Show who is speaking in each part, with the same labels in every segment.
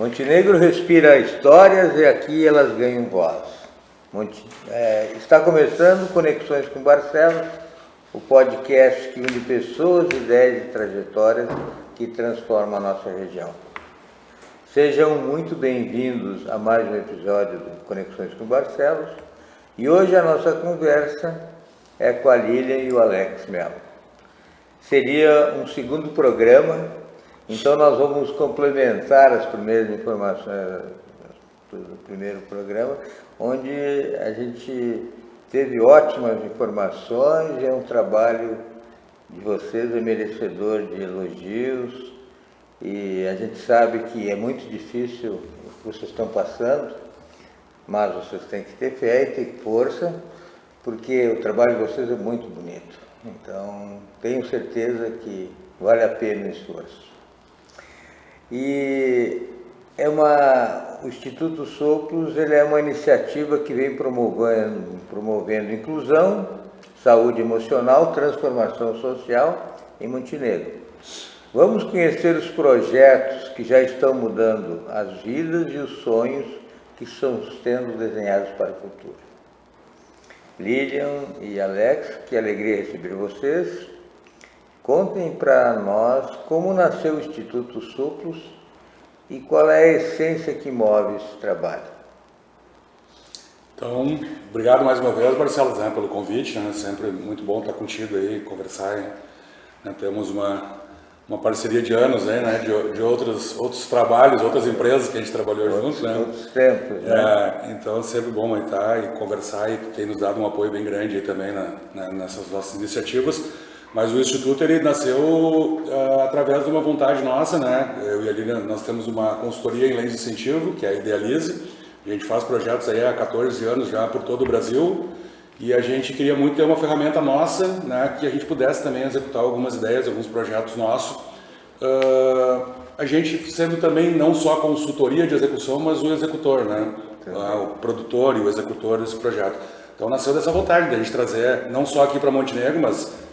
Speaker 1: Montenegro respira histórias e aqui elas ganham voz. Está começando Conexões com Barcelos, o podcast que une pessoas, ideias e trajetórias que transformam a nossa região. Sejam muito bem-vindos a mais um episódio do Conexões com Barcelos e hoje a nossa conversa é com a Lilian e o Alex Mello. Seria um segundo programa, então nós vamos complementar as primeiras informações do primeiro programa, onde a gente teve ótimas informações, é um trabalho de vocês, é merecedor de elogios, e a gente sabe que é muito difícil o que vocês estão passando, mas vocês têm que ter fé e ter força, porque o trabalho de vocês é muito bonito. Então, tenho certeza que vale a pena o esforço. E o Instituto Soplos ele é uma iniciativa que vem promovendo inclusão, saúde emocional, transformação social em Montenegro. Vamos conhecer os projetos que já estão mudando as vidas e os sonhos que estão sendo desenhados para o futuro. Lilian e Alex, que alegria receber vocês. Contem para nós como nasceu o Instituto Soplos e qual é a essência que move esse trabalho.
Speaker 2: Então, obrigado mais uma vez, Marcelo, pelo convite, né? Sempre muito bom estar contigo aí, conversar. Né? Temos uma parceria de anos aí, né? de outros trabalhos, outras empresas que a gente trabalhou juntos, né?
Speaker 1: Outros tempos, né?
Speaker 2: Então, é sempre bom aí estar e conversar, e tem nos dado um apoio bem grande aí também nessas nossas iniciativas. Mas o Instituto ele nasceu através de uma vontade nossa, né? Eu e a Lilian, nós temos uma consultoria em leis de incentivo, que é a Idealize. A gente faz projetos aí há 14 anos já por todo o Brasil. E a gente queria muito ter uma ferramenta nossa, né? Que a gente pudesse também executar algumas ideias, alguns projetos nossos. A gente sendo também não só a consultoria de execução, mas o executor, né? O produtor e o executor desse projeto. Então nasceu dessa vontade de a gente trazer, não só aqui para Montenegro, mas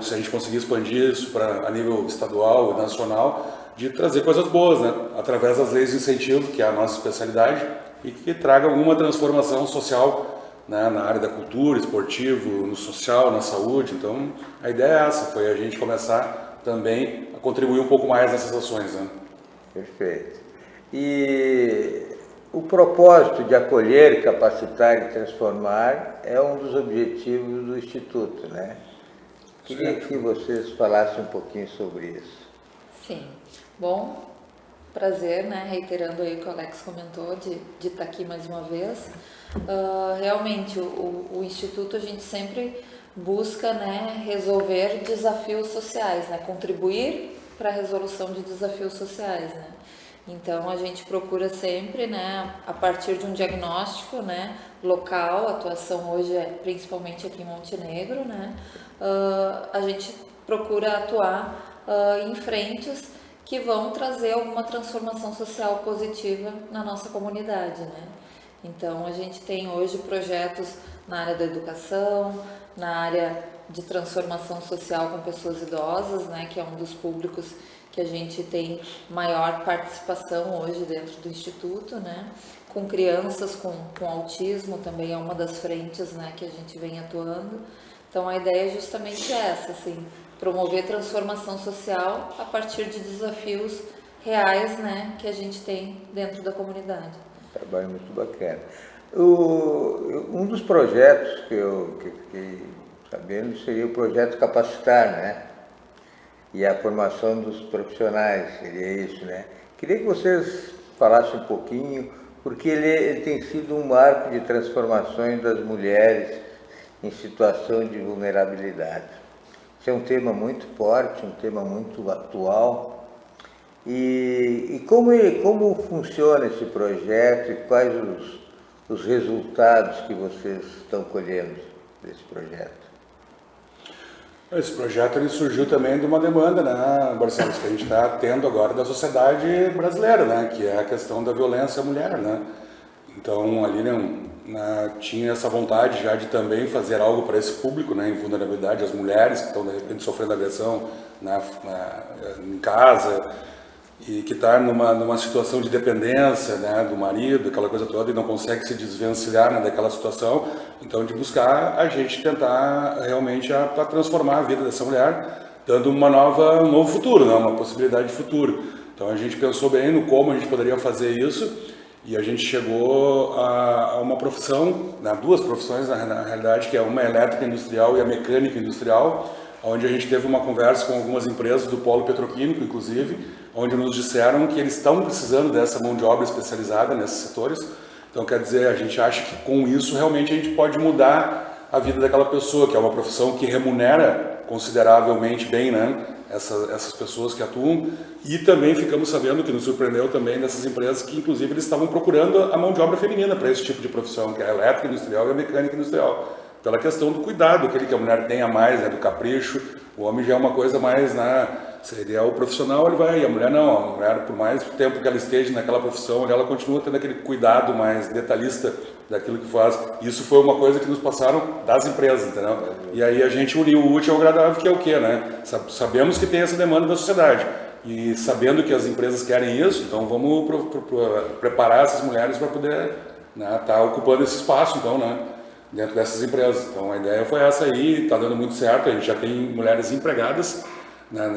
Speaker 2: se a gente conseguir expandir isso a nível estadual e nacional, de trazer coisas boas, né? Através das leis de incentivo, que é a nossa especialidade, e que traga alguma transformação social, né? Na área da cultura, esportivo, no social, na saúde. Então, a ideia é essa, foi a gente começar também a contribuir um pouco mais nessas ações, né? Perfeito.
Speaker 1: E o propósito de acolher, capacitar e transformar é um dos objetivos do Instituto, né? Queria que vocês falassem um pouquinho sobre isso.
Speaker 3: Sim. Bom, prazer, né? Reiterando aí o que o Alex comentou, de estar aqui mais uma vez. Realmente, o Instituto, a gente sempre busca, né, resolver desafios sociais, né? Contribuir para a resolução de desafios sociais, né? Então, a gente procura sempre, né, a partir de um diagnóstico, né, local, a atuação hoje é principalmente aqui em Montenegro, né? A gente procura atuar em frentes que vão trazer alguma transformação social positiva na nossa comunidade, né? Então, a gente tem hoje projetos na área da educação, na área de transformação social com pessoas idosas, né? Que é um dos públicos que a gente tem maior participação hoje dentro do Instituto, né? Com crianças com autismo também é uma das frentes, né, que a gente vem atuando. Então, a ideia é justamente essa, assim, promover transformação social a partir de desafios reais, né, que a gente tem dentro da comunidade.
Speaker 1: Trabalho muito bacana. Um dos projetos que eu fiquei sabendo seria o projeto Capacitar, né? E a formação dos profissionais, seria isso, né? Queria que vocês falassem um pouquinho, porque ele tem sido um marco de transformações das mulheres em situação de vulnerabilidade. Esse é um tema muito forte, um tema muito atual. E como funciona esse projeto e quais os resultados que vocês estão colhendo desse projeto?
Speaker 2: Esse projeto ele surgiu também de uma demanda, né, Barcelos, que a gente está tendo agora da sociedade brasileira, né, que é a questão da violência à mulher, né. Então, ali tinha essa vontade já de também fazer algo para esse público, né, em vulnerabilidade, as mulheres que estão de repente sofrendo agressão em casa, e que está numa situação de dependência, né, do marido, aquela coisa toda, e não consegue se desvencilhar, né, daquela situação. Então, de buscar a gente tentar realmente para transformar a vida dessa mulher, dando um novo futuro, né, uma possibilidade de futuro. Então, a gente pensou bem no como a gente poderia fazer isso, e a gente chegou a uma profissão, né, duas profissões na realidade, que é uma elétrica industrial e a mecânica industrial, onde a gente teve uma conversa com algumas empresas do polo petroquímico, inclusive, onde nos disseram que eles estão precisando dessa mão de obra especializada nesses setores. Então, quer dizer, a gente acha que com isso realmente a gente pode mudar a vida daquela pessoa, que é uma profissão que remunera consideravelmente bem, né, essas pessoas que atuam. E também ficamos sabendo, que nos surpreendeu também dessas empresas, que inclusive eles estavam procurando a mão de obra feminina para esse tipo de profissão, que é a elétrica industrial e a mecânica industrial. Pela questão do cuidado, aquele que a mulher tem a mais, né, do capricho. O homem já é uma coisa mais, né, seria o profissional, ele vai, e a mulher não. A mulher, por mais tempo que ela esteja naquela profissão, ela continua tendo aquele cuidado mais detalhista daquilo que faz. Isso foi uma coisa que nos passaram das empresas, entendeu? E aí a gente uniu o útil ao agradável, que é o quê, né? Sabemos que tem essa demanda da sociedade. E sabendo que as empresas querem isso, então vamos preparar essas mulheres para poder, né, estar ocupando esse espaço, então, né, dentro dessas empresas. Então a ideia foi essa aí, está dando muito certo, a gente já tem mulheres empregadas, né,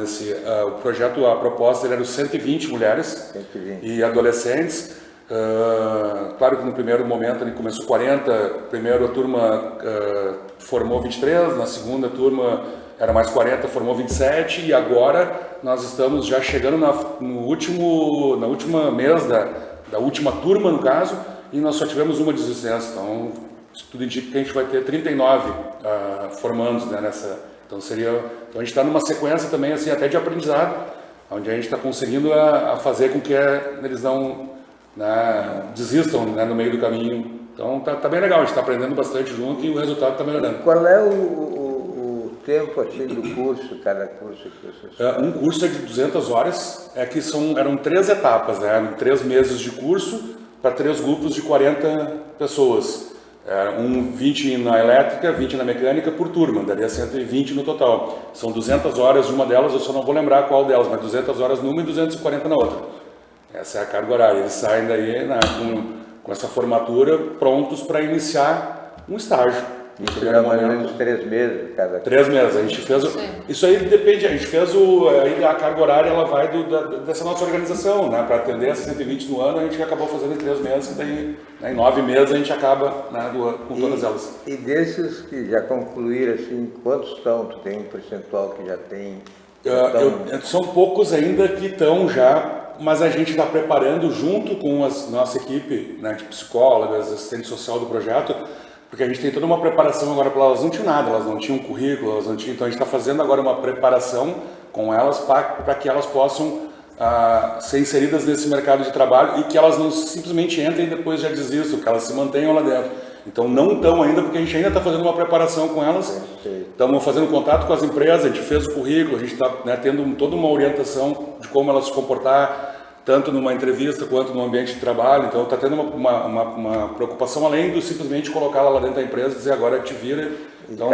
Speaker 2: o projeto, a proposta era 120 mulheres
Speaker 1: 120.
Speaker 2: E adolescentes. Claro que no primeiro momento ele começou 40, primeiro a turma formou 23, na segunda turma era mais 40, formou 27, e agora nós estamos já chegando na última mês da última turma, no caso, e nós só tivemos uma desistência. Então, isso tudo indica que a gente vai ter 39 formandos, né, nessa. Então a gente está numa sequência também, assim, até de aprendizado, onde a gente está conseguindo a fazer com que eles não, né, desistam, né, no meio do caminho. Então tá bem legal, a gente está aprendendo bastante junto e o resultado está melhorando.
Speaker 1: Qual é o tempo assim, do curso, cada curso que vocês fazem?
Speaker 2: Um curso é de 200 horas, que eram 3 etapas, né, 3 meses de curso para 3 grupos de 40 pessoas. 20 na elétrica, 20 na mecânica por turma, daria 120 no total. São 200 horas, uma delas, eu só não vou lembrar qual delas, mas 200 horas numa e 240 na outra. Essa é a carga horária. Eles saem daí, né, com essa formatura prontos para iniciar um estágio.
Speaker 1: Isso é mais ou menos 3 meses cada.
Speaker 2: 3 meses. A gente fez. Isso aí depende. A gente fez aí a carga horária, ela vai dessa nossa organização, né? Para atender essas 120 no ano, a gente acabou fazendo em 3 meses, e daí, né, em 9 meses a gente acaba, né, com todas elas.
Speaker 1: E desses que já concluíram, assim, quantos estão? Tu tem um percentual que já tem?
Speaker 2: São poucos ainda que estão já, mas a gente está preparando junto com a nossa equipe, né, de psicólogas, assistente social do projeto, porque a gente tem toda uma preparação agora para elas. Não tinham nada, elas não tinham currículo, elas não tinham, então a gente está fazendo agora uma preparação com elas para que elas possam ser inseridas nesse mercado de trabalho e que elas não simplesmente entrem e depois já desistam, que elas se mantenham lá dentro. Então não estão ainda, porque a gente ainda está fazendo uma preparação com elas, estamos fazendo contato com as empresas, a gente fez o currículo, a gente está, né, tendo toda uma orientação de como elas se comportar, tanto numa entrevista quanto no ambiente de trabalho. Então está tendo uma preocupação além do simplesmente colocá-la lá dentro da empresa e dizer agora te vira. Então,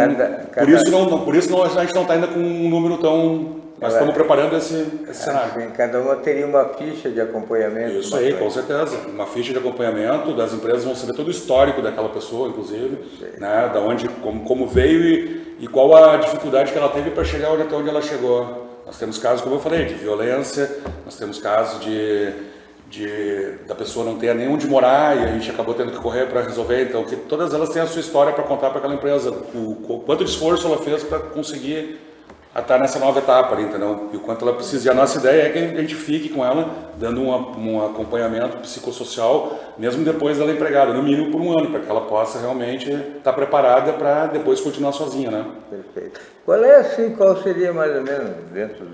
Speaker 2: por isso a gente não está ainda com um número tão. Mas estamos preparando esse cenário.
Speaker 1: Sim, cada uma teria uma ficha de acompanhamento.
Speaker 2: Isso aí, com certeza. Uma ficha de acompanhamento, das empresas vão saber todo o histórico daquela pessoa, inclusive, né, da onde, como veio e qual a dificuldade que ela teve para chegar até onde ela chegou. Nós temos casos, como eu falei, de violência, nós temos casos da pessoa não ter nem onde morar e a gente acabou tendo que correr para resolver. Então, que todas elas têm a sua história para contar para aquela empresa. O quanto de esforço ela fez para conseguir estar nessa nova etapa ali, entendeu? E o quanto ela precisa. E a nossa ideia é que a gente fique com ela, dando um acompanhamento psicossocial, mesmo depois dela empregada, no mínimo por um ano, para que ela possa realmente estar preparada para depois continuar sozinha, né?
Speaker 1: Perfeito. Qual seria mais ou menos, dentro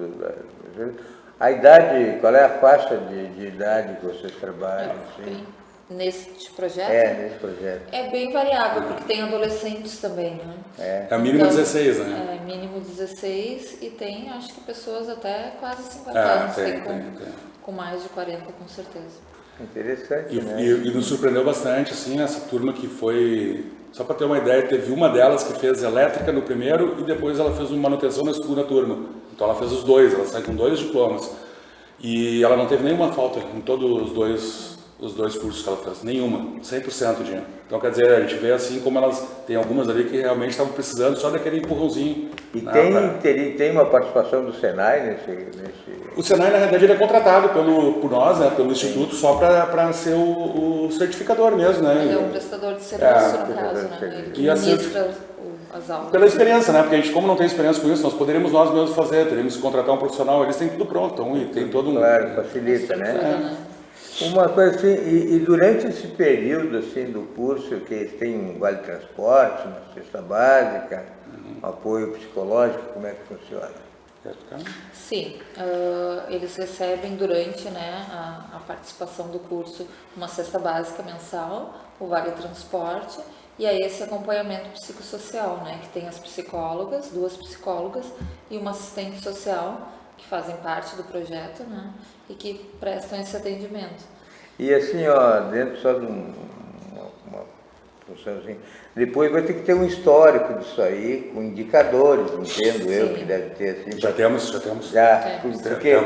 Speaker 1: a idade, qual é a faixa de idade que vocês trabalham? Assim?
Speaker 3: Nesse projeto?
Speaker 1: Nesse projeto.
Speaker 3: É bem variável, porque tem adolescentes também, né?
Speaker 2: É mínimo 16, né?
Speaker 3: É mínimo 16 e tem, acho que pessoas até quase 50 anos, tem com mais de 40, com certeza.
Speaker 1: Interessante, né?
Speaker 2: E nos surpreendeu bastante, assim, essa turma que foi... Só para ter uma ideia, teve uma delas que fez elétrica no primeiro e depois ela fez uma manutenção na segunda turma. Então ela fez os dois, ela saiu com 2 diplomas. E ela não teve nenhuma falta em todos os dois cursos que ela fez, nenhuma, 100% de. Então, quer dizer, a gente vê assim como elas, tem algumas ali que realmente estavam precisando só daquele empurrãozinho.
Speaker 1: E
Speaker 2: né,
Speaker 1: tem uma participação do Senai nesse...
Speaker 2: O Senai, na realidade, ele é contratado por nós, né, pelo Instituto, só para ser o certificador mesmo, né?
Speaker 3: Ele é um prestador de serviço, no caso, né? Ele que ministra as aulas.
Speaker 2: Pela experiência, né? Porque a gente, como não tem experiência com isso, nós poderíamos nós mesmos fazer, teríamos que contratar um profissional, eles têm tudo pronto, então, e tem todo um...
Speaker 1: Claro, facilita, né? Uma coisa assim, e durante esse período assim, do curso, que eles têm um vale transporte, uma cesta básica, um apoio psicológico, como é que funciona?
Speaker 3: Sim, eles recebem durante, né, a participação do curso uma cesta básica mensal, o vale transporte, e aí esse acompanhamento psicossocial, né, que tem as psicólogas, 2 psicólogas e uma assistente social, que fazem parte do projeto, né, e que prestam esse atendimento.
Speaker 1: E assim, ó, dentro só de uma função assim, depois vai ter que ter um histórico disso aí, com indicadores, entendo eu, que deve ter assim.
Speaker 2: Já temos.
Speaker 1: Porque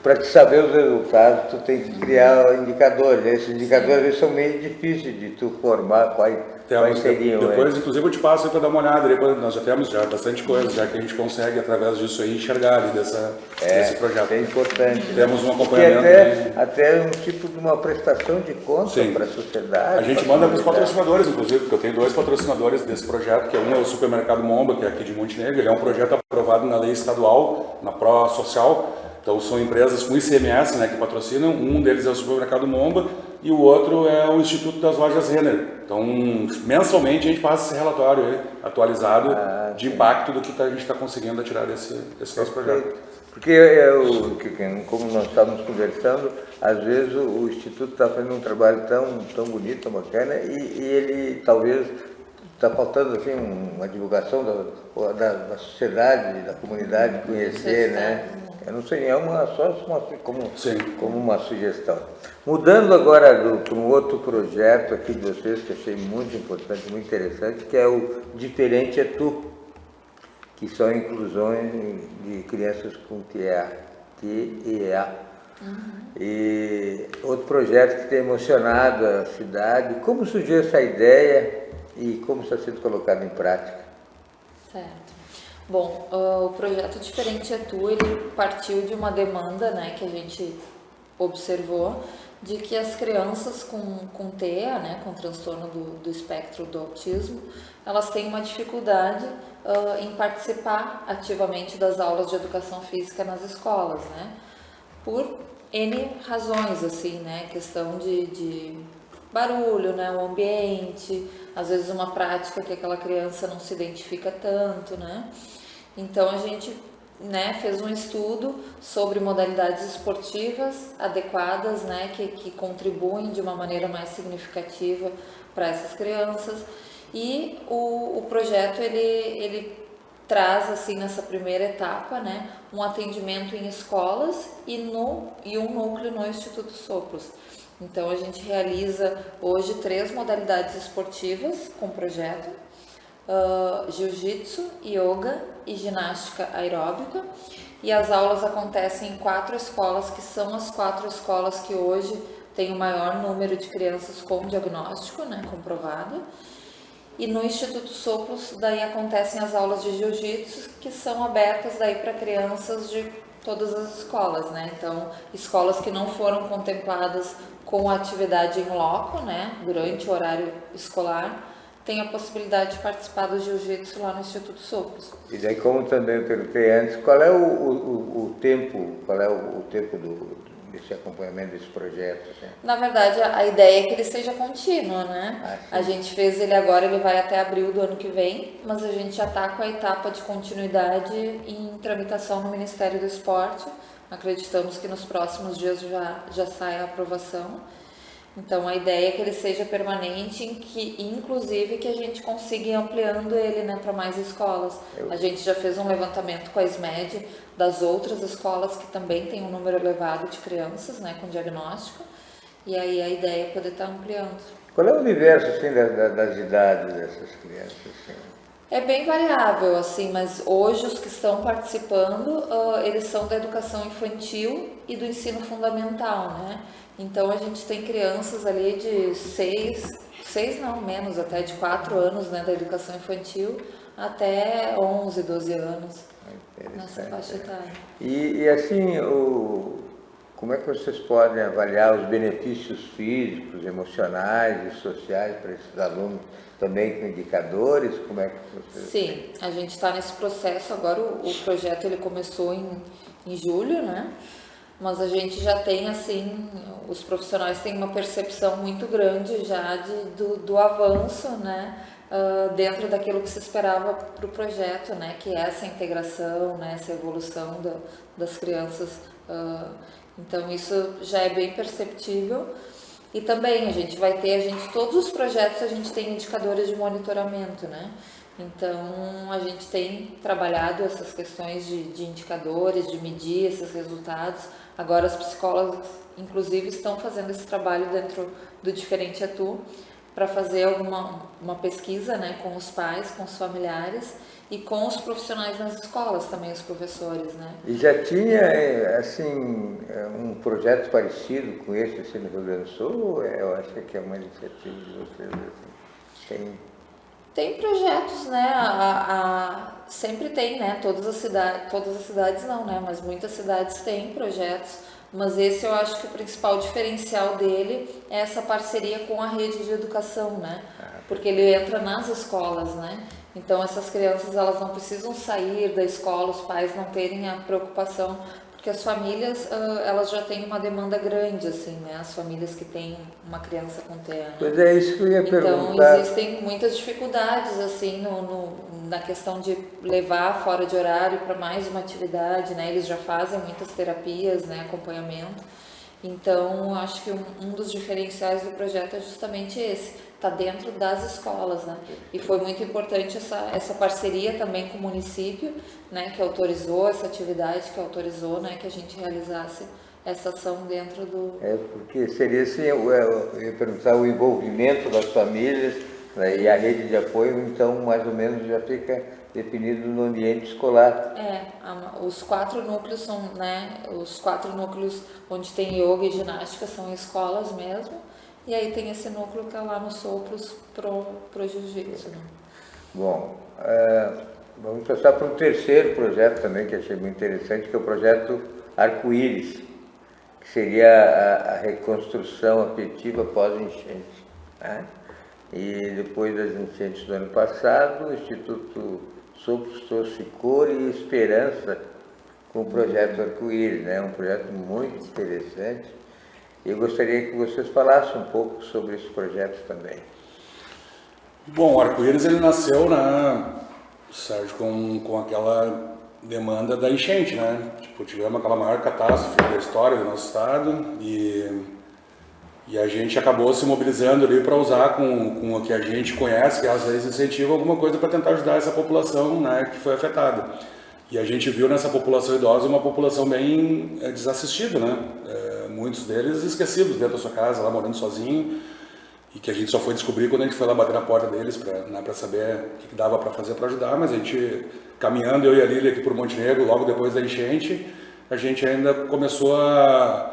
Speaker 1: para te saber os resultados, tu tem que criar indicadores. Esses indicadores às vezes são meio difíceis de tu formar quais seriam.
Speaker 2: Depois, inclusive, eu te passo para dar uma olhada. Depois, nós já temos bastante coisa, já que a gente consegue, através disso aí, enxergar ali desse projeto.
Speaker 1: É importante.
Speaker 2: Temos um acompanhamento.
Speaker 1: Até um tipo de uma prestação de conta para a sociedade.
Speaker 2: A gente manda para os patrocinadores, inclusive, porque eu tenho 2 patrocinadores desse projeto, que um é o Supermercado Momba, que é aqui de Montenegro. Ele é um projeto aprovado na lei estadual, na Pro Social. Então, são empresas com ICMS, né, que patrocinam. Um deles é o Supermercado Momba e o outro é o Instituto das Lojas Renner. Então, mensalmente, a gente passa esse relatório aí, atualizado de impacto do que a gente está conseguindo tirar desse nosso projeto.
Speaker 1: Porque, como nós estávamos conversando, às vezes o Instituto está fazendo um trabalho tão bonito, tão bacana, e ele talvez está faltando assim, uma divulgação da sociedade, da comunidade conhecer, né? Eu não sei, como uma sugestão. Mudando agora para um outro projeto aqui de vocês, que eu achei muito importante, muito interessante, que é o Diferente é Tu, que são inclusões de crianças com TEA. E outro projeto que tem emocionado a cidade. Como surgiu essa ideia e como está sendo colocado em prática?
Speaker 3: Certo. Bom, o projeto Diferente é Tu, ele partiu de uma demanda, né, que a gente observou, de que as crianças com TEA, né, com transtorno do espectro do autismo, elas têm uma dificuldade em participar ativamente das aulas de educação física nas escolas, né, por N razões, assim, né, questão de barulho, né, o ambiente, às vezes uma prática que aquela criança não se identifica tanto, né. Então a gente, né, fez um estudo sobre modalidades esportivas adequadas, né, que contribuem de uma maneira mais significativa para essas crianças, e o projeto ele traz assim nessa primeira etapa, né, um atendimento em escolas e um núcleo no Instituto Sopros. Então a gente realiza hoje 3 modalidades esportivas com o projeto: jiu-jitsu, yoga e ginástica aeróbica, e as aulas acontecem em 4 escolas, que são as 4 escolas que hoje têm o maior número de crianças com diagnóstico, né, comprovado. E no Instituto Sopros daí acontecem as aulas de jiu-jitsu, que são abertas daí para crianças de todas as escolas, né? Então, escolas que não foram contempladas com a atividade em loco, né, durante o horário escolar, tem a possibilidade de participar do jiu-jitsu lá no Instituto Sopros.
Speaker 1: E daí, como também eu perguntei antes, qual é o tempo desse acompanhamento desse projeto? Assim?
Speaker 3: Na verdade, a ideia é que ele seja contínuo, né? A gente fez ele agora, ele vai até abril do ano que vem, mas a gente já está com a etapa de continuidade em tramitação no Ministério do Esporte. Acreditamos que nos próximos dias já sai a aprovação. Então a ideia é que ele seja permanente, inclusive que a gente consiga ir ampliando ele, né, para mais escolas. A gente já fez um levantamento com a SMED das outras escolas que também tem um número elevado de crianças, né, com diagnóstico, e aí a ideia é poder estar ampliando.
Speaker 1: Qual é o universo assim, das idades dessas crianças? Assim?
Speaker 3: É bem variável, assim, mas hoje os que estão participando, eles são da educação infantil e do ensino fundamental, né? Então a gente tem crianças ali de 6 não, menos, até de 4 anos, né, da educação infantil, até 11, 12 anos, nessa faixa etária.
Speaker 1: E assim, como é que vocês podem avaliar os benefícios físicos, emocionais e sociais para esses alunos? Também com indicadores? Como é que vocês...
Speaker 3: Sim, a gente está nesse processo agora, o projeto ele começou em julho, né? Mas a gente já tem, assim, os profissionais têm uma percepção muito grande já do avanço, né? Dentro daquilo que se esperava para o projeto, né? Que é essa integração, né? Essa evolução das crianças. Então isso já é bem perceptível. E também todos os projetos a gente tem indicadores de monitoramento, né? Então a gente tem trabalhado essas questões de indicadores, de medir esses resultados. Agora as psicólogas, inclusive, estão fazendo esse trabalho dentro do Diferente Atu para fazer uma pesquisa, né, com os pais, com os familiares e com os profissionais nas escolas também, os professores, né?
Speaker 1: E já tinha, assim, um projeto parecido com esse assim, no Rio Grande do Sul? Eu acho que é uma iniciativa de vocês, assim.
Speaker 3: Tem projetos, né? Sempre tem, né? Todas as cidades não, né? Mas muitas cidades têm projetos. Mas esse eu acho que o principal diferencial dele é essa parceria com a rede de educação, né? Porque ele entra nas escolas, né? Então essas crianças elas não precisam sair da escola, os pais não terem a preocupação, porque as famílias elas já têm uma demanda grande, assim, né? As famílias que têm uma criança com TEA.
Speaker 1: Pois é, isso que eu ia perguntar.
Speaker 3: Então existem muitas dificuldades, assim, na questão de levar fora de horário para mais uma atividade, né? Eles já fazem muitas terapias, né? Acompanhamento. Então acho que um dos diferenciais do projeto é justamente esse. Está dentro das escolas, né? E foi muito importante essa parceria também com o município, né? Que autorizou essa atividade, que autorizou, né? Que a gente realizasse essa ação dentro do...
Speaker 1: Porque seria assim, eu ia perguntar o envolvimento das famílias, né, e a rede de apoio, então mais ou menos já fica definido no ambiente escolar.
Speaker 3: Os 4 núcleos são, né? Os 4 núcleos onde tem yoga e ginástica são escolas mesmo. E aí tem esse núcleo que é lá nos Sopros pro jiu-jitsu. Né?
Speaker 1: Bom, vamos passar para um terceiro projeto também que achei muito interessante, que é o projeto Arco-Íris, que seria a reconstrução afetiva pós-enchente. Né? E depois das enchentes do ano passado, o Instituto Sopros trouxe cor e esperança com o projeto Arco-Íris, né? Um projeto muito interessante. Eu gostaria que vocês falassem um pouco sobre esse projeto também.
Speaker 2: Bom, o Arco-Íris ele nasceu, né, Sérgio, com aquela demanda da enchente, né? Tipo, tivemos aquela maior catástrofe da história do nosso estado e a gente acabou se mobilizando ali para usar com o que a gente conhece, que às vezes incentiva alguma coisa para tentar ajudar essa população, né, que foi afetada. E a gente viu nessa população idosa uma população bem desassistida, né? Muitos deles esquecidos dentro da sua casa, lá morando sozinho, e que a gente só foi descobrir quando a gente foi lá bater na porta deles para saber o que dava para fazer para ajudar. Mas a gente, caminhando, eu e a Lília aqui por Montenegro, logo depois da enchente, a gente ainda começou a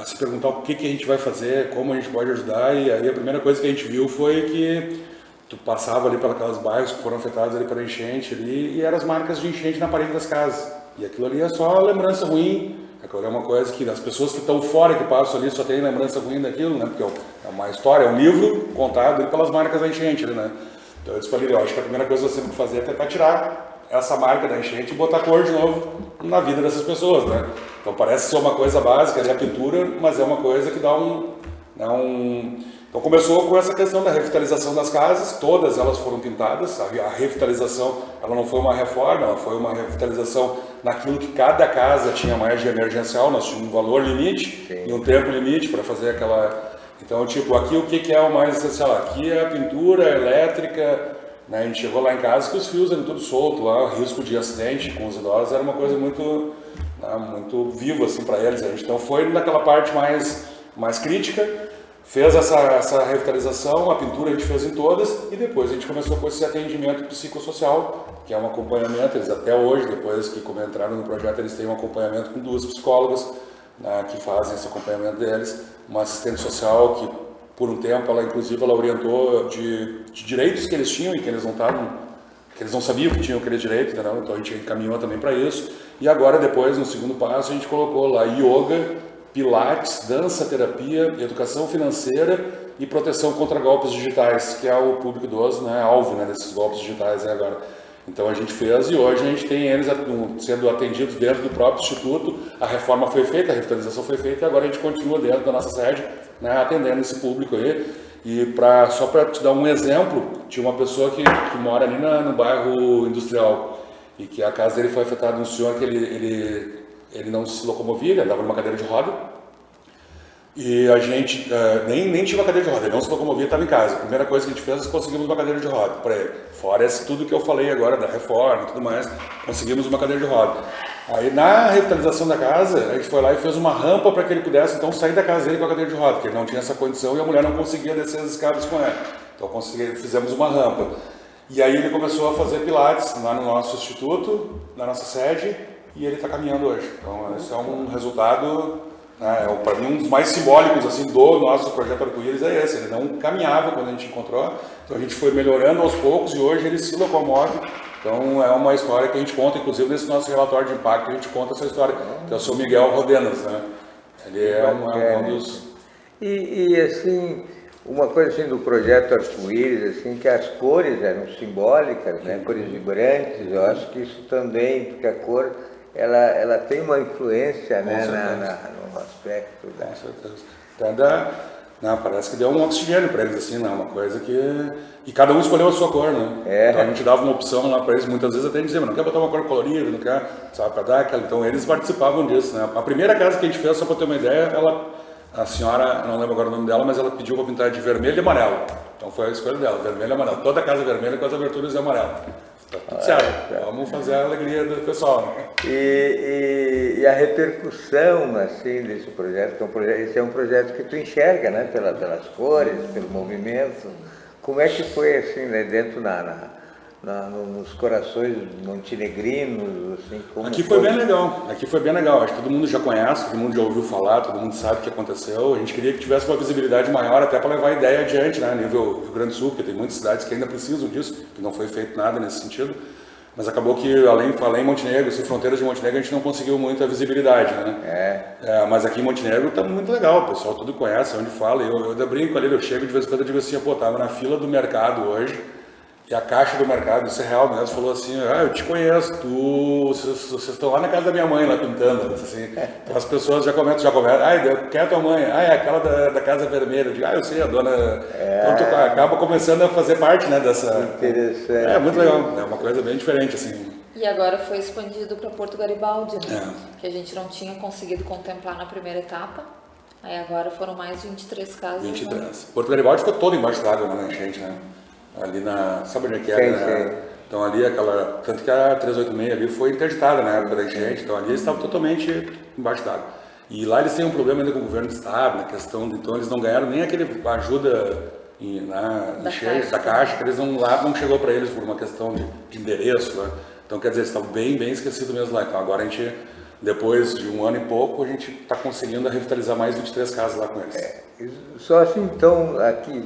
Speaker 2: se perguntar o que a gente vai fazer, como a gente pode ajudar, e aí a primeira coisa que a gente viu foi que tu passava ali pelos bairros que foram afetados ali pela enchente ali, e eram as marcas de enchente na parede das casas. E aquilo ali é só lembrança ruim, aquilo é uma coisa que as pessoas que estão fora, que passam ali, só tem lembrança ruim daquilo, né? Porque é uma história, é um livro contado ali pelas marcas da enchente, né? Então eu disse para ele, eu acho que a primeira coisa que você tem que fazer é tentar tirar essa marca da enchente e botar cor de novo na vida dessas pessoas, né? Então parece ser uma coisa básica, ali a pintura, mas é uma coisa que dá Então começou com essa questão da revitalização das casas, todas elas foram pintadas, a revitalização ela não foi uma reforma, ela foi uma revitalização naquilo que cada casa tinha mais de emergencial, nós tínhamos um valor limite e um tempo limite para fazer aquela... Então, tipo, aqui o que é o mais essencial? Aqui é a pintura elétrica, né? A gente chegou lá em casa que os fios eram tudo solto lá, o risco de acidente com os idosos era uma coisa muito, né, muito viva assim para eles. Então foi naquela parte mais crítica. fez essa revitalização, a pintura a gente fez em todas e depois a gente começou com esse atendimento psicossocial, que é um acompanhamento. Eles até hoje, depois que como entraram no projeto, eles têm um acompanhamento com 2 psicólogas, né, que fazem esse acompanhamento deles, uma assistente social que por um tempo ela orientou de direitos que eles tinham e que eles não estavam, que eles não sabiam que tinham aquele direito, entendeu? Então a gente encaminhou também para isso. E agora depois, no segundo passo, a gente colocou lá yoga, pilates, dança, terapia, educação financeira e proteção contra golpes digitais, que é o público idoso, né, alvo, né, desses golpes digitais agora. Então a gente fez e hoje a gente tem eles sendo atendidos dentro do próprio instituto. A reforma foi feita, a revitalização foi feita e agora a gente continua dentro da nossa sede, né, atendendo esse público aí. E só para te dar um exemplo, tinha uma pessoa que mora ali no bairro industrial e que a casa dele foi afetada, um senhor que ele não se locomovia, ele andava numa cadeira de roda. E a gente nem tinha uma cadeira de roda, ele não se locomovia, estava em casa. A primeira coisa que a gente fez, conseguimos uma cadeira de roda para ele. Fora tudo que eu falei agora, da reforma e tudo mais, conseguimos uma cadeira de roda. Aí na revitalização da casa, a gente foi lá e fez uma rampa para que ele pudesse então sair da casa dele com a cadeira de roda, porque ele não tinha essa condição e a mulher não conseguia descer as escadas com ela. Então fizemos uma rampa. E aí ele começou a fazer pilates lá no nosso instituto, na nossa sede, e ele está caminhando hoje. Então esse é um resultado, né, para mim um dos mais simbólicos assim, do nosso projeto Arco-Íris é esse. Ele não caminhava quando a gente encontrou, então a gente foi melhorando aos poucos e hoje ele se locomove. Então é uma história que a gente conta, inclusive nesse nosso relatório de impacto a gente conta essa história, que é o seu Miguel Rodenas, né? Ele é um dos...
Speaker 1: E assim, uma coisa assim do projeto Arco-Íris, assim, que as cores eram simbólicas, né? Cores vibrantes, eu acho que isso também, porque a cor, ela tem uma influência, né, no aspecto da...
Speaker 2: Com certeza. Não, parece que deu um oxigênio para eles, assim, né? Uma coisa que... E cada um escolheu a sua cor, né? Então a gente dava uma opção lá para eles, muitas vezes até dizer, mas não quer botar uma cor colorida, não quer, sabe, para dar aquela... Então eles participavam disso, né? A primeira casa que a gente fez, só para ter uma ideia, a senhora, não lembro agora o nome dela, mas ela pediu para pintar de vermelho e amarelo. Então foi a escolha dela, vermelho e amarelo. Toda a casa vermelha com as aberturas de amarelo. Tá tudo certo, vamos fazer a alegria do pessoal, né?
Speaker 1: E a repercussão, assim, desse projeto, esse é um projeto que tu enxerga, né, pelas cores, pelo movimento. Como é que foi, assim, né, dentro nos corações montenegrinos, assim, como
Speaker 2: Aqui foi bem legal, acho que todo mundo já conhece, todo mundo já ouviu falar, todo mundo sabe o que aconteceu. A gente queria que tivesse uma visibilidade maior até para levar a ideia adiante, né, a nível Rio Grande do Sul, porque tem muitas cidades que ainda precisam disso, que não foi feito nada nesse sentido. Mas acabou que, além Montenegro, sem fronteiras de Montenegro, a gente não conseguiu muita visibilidade, né? Mas aqui em Montenegro está muito legal, o pessoal tudo conhece, onde fala. Eu ainda brinco ali, eu chego de vez em quando e digo assim, pô, tava na fila do mercado hoje, e a caixa do mercado, isso é real mesmo, falou assim, eu te conheço, vocês estão lá na casa da minha mãe, lá pintando, assim. Então as pessoas já comentam, quem é a tua mãe? É aquela da Casa Vermelha. Eu digo, eu sei, a dona... Então tu acaba começando a fazer parte, né, dessa...
Speaker 1: Interessante.
Speaker 2: É muito legal, é uma coisa bem diferente, assim.
Speaker 3: E agora foi expandido para Porto Garibaldi, né? Que a gente não tinha conseguido contemplar na primeira etapa. Aí agora foram mais 23 casas.
Speaker 2: 23.
Speaker 3: Né?
Speaker 2: Porto Garibaldi ficou todo embaixo d'água, né, na enchente, né? Ali sabe onde é que era, né? Então ali tanto que a 386 ali foi interditada na época da enchente, então ali eles estavam totalmente embaixo d'água. E lá eles têm um problema ainda com o governo do estado, na questão, então eles não ganharam nem aquele ajuda da Caixa, que eles não chegou para eles por uma questão de endereço, né? Então quer dizer, eles estavam bem esquecidos mesmo lá. Então agora a gente, depois de um ano e pouco, a gente está conseguindo revitalizar mais 23 casas lá com eles.
Speaker 1: Só assim, então,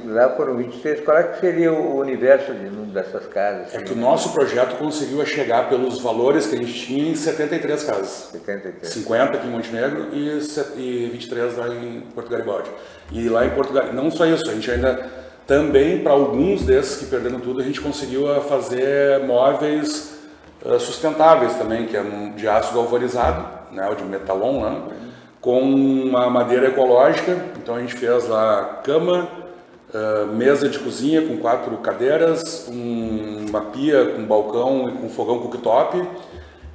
Speaker 1: lá foram 23, qual é que seria o universo dessas casas?
Speaker 2: É que o nosso projeto conseguiu chegar pelos valores que a gente tinha em 73 casas.
Speaker 1: 73.
Speaker 2: 50 aqui em Montenegro e 23 lá em Porto Garibaldi. E lá em Porto Garibaldi, não só isso, a gente ainda, também para alguns desses que perderam tudo, a gente conseguiu fazer móveis sustentáveis também, que é de aço galvanizado, né, ou de metalon, né? Com uma madeira ecológica. Então a gente fez lá cama, mesa de cozinha com 4 cadeiras, uma pia com balcão e com fogão cooktop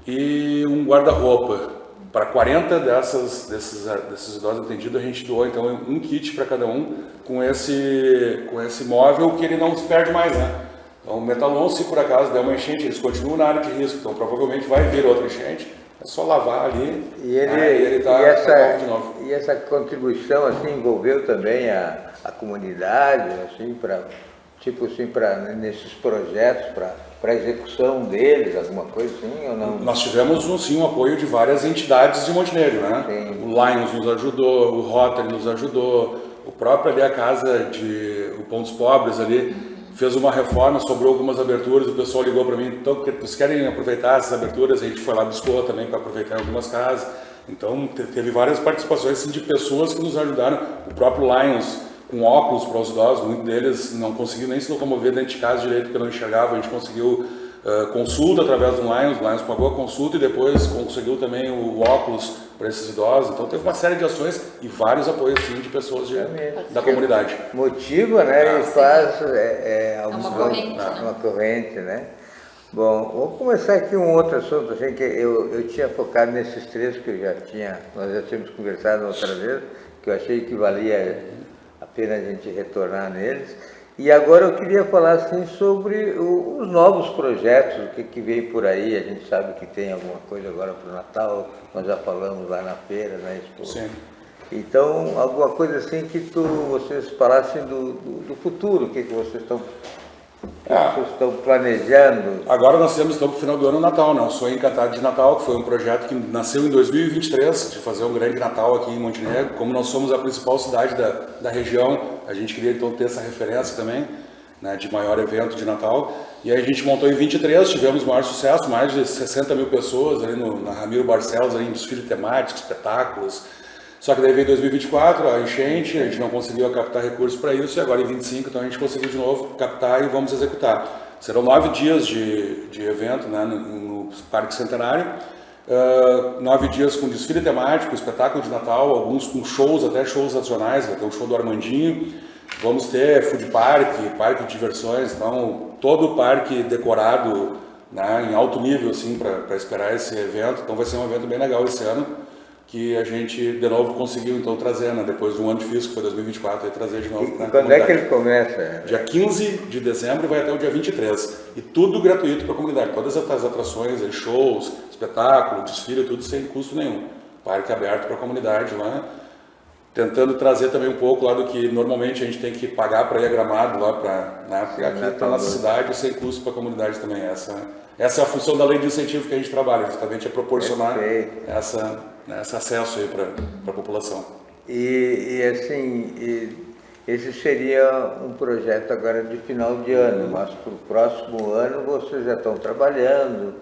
Speaker 2: e um guarda-roupa. Para 40 desses idosos atendidos, a gente doou então um kit para cada um com esse móvel que ele não se perde mais, né? Então o metalon, se por acaso der uma enchente, eles continuam na área de risco, então provavelmente vai vir outra enchente. É só lavar ali
Speaker 1: E ele,
Speaker 2: e ele tá novo de novo.
Speaker 1: e essa contribuição assim envolveu também a comunidade, assim, para tipo assim, nesses projetos, para execução deles, alguma coisa assim, ou não?
Speaker 2: Nós tivemos sim, um apoio de várias entidades de Montenegro, né?
Speaker 1: Sim.
Speaker 2: O Lions nos ajudou, o Rotary nos ajudou, o próprio ali a casa de o Pontos Pobres ali fez uma reforma, sobrou algumas aberturas, o pessoal ligou para mim, então vocês querem aproveitar essas aberturas? A gente foi lá buscou também para aproveitar em algumas casas. Então teve várias participações assim, de pessoas que nos ajudaram, o próprio Lions com óculos para os idosos, muitos deles não conseguiam nem se locomover dentro de casa direito porque não enxergavam, a gente conseguiu consulta através do Lions, o Lions pagou a consulta e depois conseguiu também o óculos para esses idosos, então teve uma série de ações e vários apoios sim, de pessoas da comunidade.
Speaker 1: Motiva, né, e faz
Speaker 3: uma corrente, né?
Speaker 1: uma corrente, né? Bom, vamos começar aqui um outro assunto, assim, que eu tinha focado nesses três que nós já tínhamos conversado outra vez, que eu achei que valia a pena a gente retornar neles. E agora eu queria falar assim sobre os novos projetos, o que vem por aí. A gente sabe que tem alguma coisa agora para o Natal, nós já falamos lá na feira, né, Expo?
Speaker 2: Sim.
Speaker 1: Então, alguma coisa assim que vocês falassem do futuro, o que vocês estão planejando.
Speaker 2: Agora nós temos então para o final do ano o Natal, né? O Sonho Encantado de Natal, que foi um projeto que nasceu em 2023, de fazer um grande Natal aqui em Montenegro. Como nós somos a principal cidade da região, a gente queria então ter essa referência também, né, de maior evento de Natal. E aí a gente montou em 23, tivemos maior sucesso, mais de 60 mil pessoas ali na Ramiro Barcelos, ali em desfile temático, espetáculos. Só que daí veio 2024, a enchente, a gente não conseguiu captar recursos para isso, e agora em 25, então a gente conseguiu de novo captar e vamos executar. Serão 9 dias de evento, né, no Parque Centenário, 9 dias com desfile temático, espetáculo de Natal, alguns com shows, até shows nacionais, vai ter o show do Armandinho, vamos ter food park, parque de diversões, então todo o parque decorado, né, em alto nível assim, para esperar esse evento, então vai ser um evento bem legal esse ano, que a gente de novo conseguiu então trazer, né, depois de um ano difícil, que foi 2024, aí trazer de novo para a
Speaker 1: quando
Speaker 2: comunidade.
Speaker 1: é que ele começa?
Speaker 2: Dia 15 de dezembro vai até o dia 23. E tudo gratuito para a comunidade. Todas as atrações, shows, espetáculo, desfile, tudo sem custo nenhum. Parque aberto para a comunidade lá. Tentando trazer também um pouco lá do que normalmente a gente tem que pagar para ir a Gramado lá para, né, porque aqui está na nossa cidade sem custo para a comunidade também. Essa é a função da lei de incentivo que a gente trabalha, justamente é proporcionar esse acesso aí para a população.
Speaker 1: E assim, esse seria um projeto agora de final de ano, mas para o próximo ano vocês já estão trabalhando.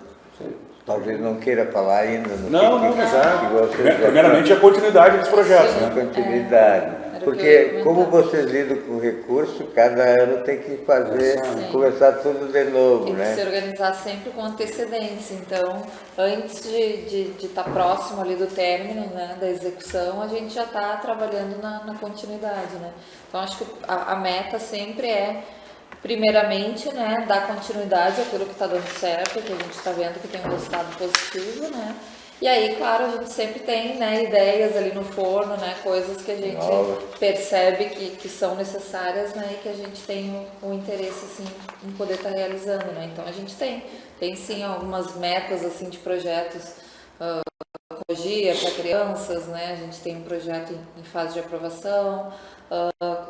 Speaker 1: Talvez não queira falar ainda no
Speaker 2: mas primeiramente a continuidade dos projetos,
Speaker 1: sim,
Speaker 2: né?
Speaker 1: Continuidade. Porque como vocês lidam com recurso, cada ano tem que começar tudo de novo,
Speaker 3: tem que
Speaker 1: né?
Speaker 3: se organizar sempre com antecedência. Então, antes de estar próximo ali do término, né, da execução, a gente já está trabalhando na continuidade, né? Então, acho que a meta sempre é, primeiramente, né, dar continuidade àquilo que está dando certo, que a gente está vendo que tem um resultado positivo, né? E aí, claro, a gente sempre tem, né, ideias ali no forno, né, coisas que a gente percebe que são necessárias, né, e que a gente tem o interesse, assim, em poder estar realizando, né. Então, a gente tem sim algumas metas, assim, de projetos, oncologia para crianças, né, a gente tem um projeto em fase de aprovação,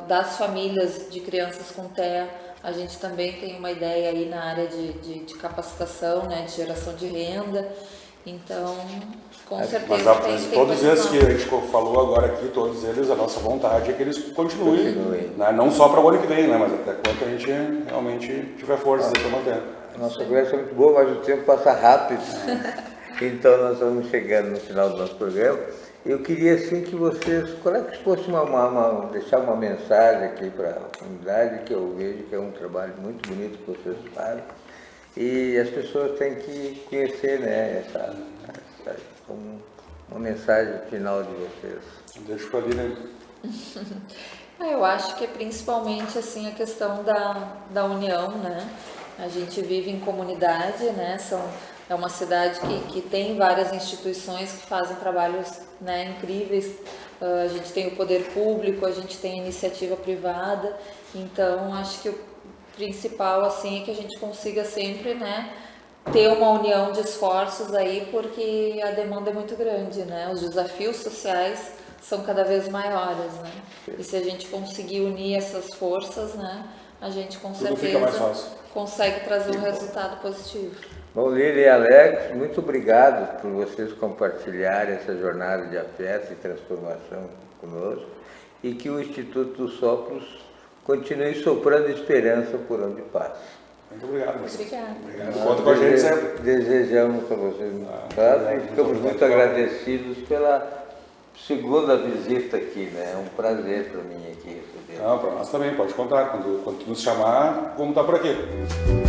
Speaker 3: das famílias de crianças com TEA, a gente também tem uma ideia aí na área de capacitação, né, de geração de renda. Então, com certeza
Speaker 2: mas todos esses que a gente falou agora aqui, todos eles, a nossa vontade é que eles continuem. Né? Não só para o ano que vem, né? Mas até quanto a gente realmente tiver força para manter.
Speaker 1: A nossa conversa é muito boa, mas o tempo passa rápido. Então nós estamos chegando no final do nosso programa. Eu queria assim que vocês, que fosse deixar uma mensagem aqui para a comunidade, que eu vejo que é um trabalho muito bonito que vocês fazem. E as pessoas têm que conhecer, né, uma mensagem final de vocês.
Speaker 2: Deixa para ali, né?
Speaker 3: Eu acho que é principalmente assim a questão da união, né? A gente vive em comunidade, né? É uma cidade que tem várias instituições que fazem trabalhos, né, incríveis. A gente tem o poder público, a gente tem a iniciativa privada. Então, acho que o principal assim é que a gente consiga sempre, né, ter uma união de esforços aí, porque a demanda é muito grande, né? Os desafios sociais são cada vez maiores, né? E se a gente conseguir unir essas forças, né, a gente com
Speaker 2: Tudo fica mais
Speaker 3: certeza
Speaker 2: fácil.
Speaker 3: consegue trazer um resultado positivo.
Speaker 1: Bom, Lília e Alex, muito obrigado por vocês compartilharem essa jornada de afeto e transformação conosco e que o Instituto dos Sopros continue soprando esperança por onde passa.
Speaker 2: Muito obrigado. Moisés.
Speaker 3: Obrigada.
Speaker 2: Obrigado. Conta com a gente sempre.
Speaker 1: Desejamos a vocês muito sucesso e ficamos muito agradecidos pela segunda visita aqui, né? É um prazer para mim aqui receber.
Speaker 2: Não, para nós também, pode contar. Quando tu nos chamar, vamos estar por aqui.